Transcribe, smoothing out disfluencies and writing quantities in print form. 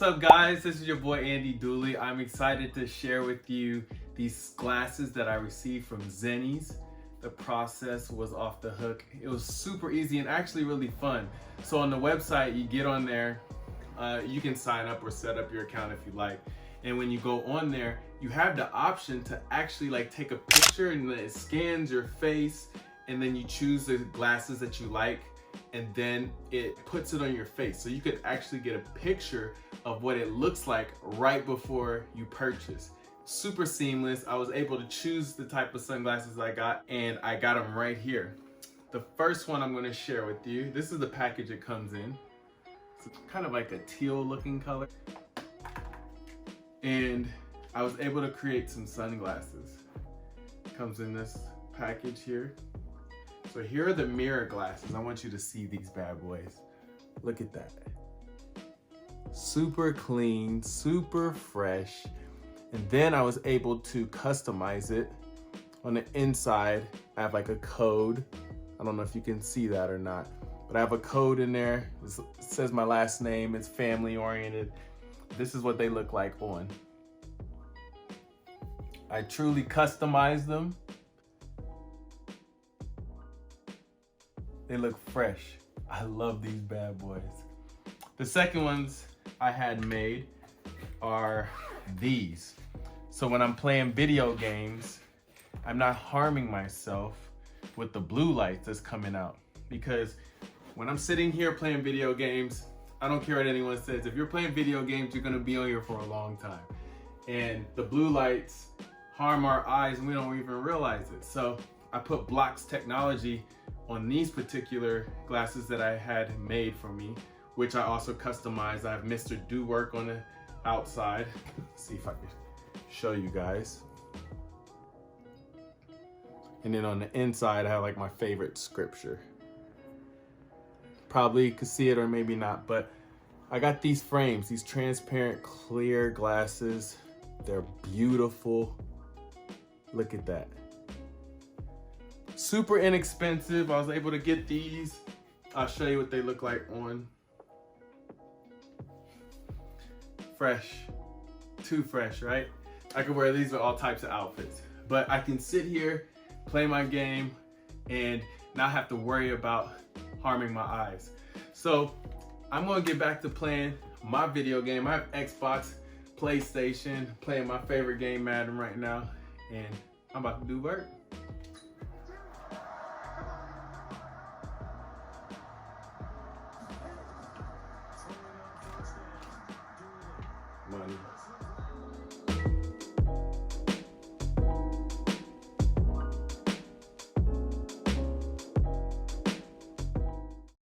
up, guys? This is your boy Andy Dooley. I'm excited to share with you these glasses that I received from Zenni's. The process was off the hook. It was super easy and actually really fun. So on the website, you get on there, you can sign up or set up your account if you like. And when you go on there, you have the option to actually take a picture, and then it scans your face, and then you choose the glasses that you like, and then it puts it on your face. So you could actually get a picture of what it looks like right before you purchase. Super seamless. I was able to choose the type of sunglasses I got, and I got them right here. The first one I'm going to share with you, this is the package it comes in. It's kind of like a teal looking color. And I was able to create some sunglasses. It comes in this package here. So here are the mirror glasses. I want you to see these bad boys. Look at that. Super clean, super fresh. And then I was able to customize it. On the inside, I have like a code. I don't know if you can see that or not, but I have a code in there. It says my last name. It's family oriented. This is what they look like on. I truly customized them. They look fresh. I love these bad boys. The second ones I had made are these. So when I'm playing video games, I'm not harming myself with the blue light that's coming out. Because when I'm sitting here playing video games, I don't care what anyone says. If you're playing video games, you're gonna be on here for a long time. And the blue lights harm our eyes and we don't even realize it. So I put blocks technology on these particular glasses that I had made for me, which I also customized. I have Mr. Do Work on the outside. Let's see if I can show you guys. And then on the inside, I have like my favorite scripture. Probably could see it or maybe not, but I got these frames, these transparent clear glasses. They're beautiful. Look at that. Super inexpensive. I was able to get these. I'll show you what they look like on. Fresh. Too fresh, right? I could wear these with all types of outfits. But I can sit here, play my game, and not have to worry about harming my eyes. So I'm gonna get back to playing my video game. I have Xbox, PlayStation, playing my favorite game, Madden, right now, and I'm about to do work.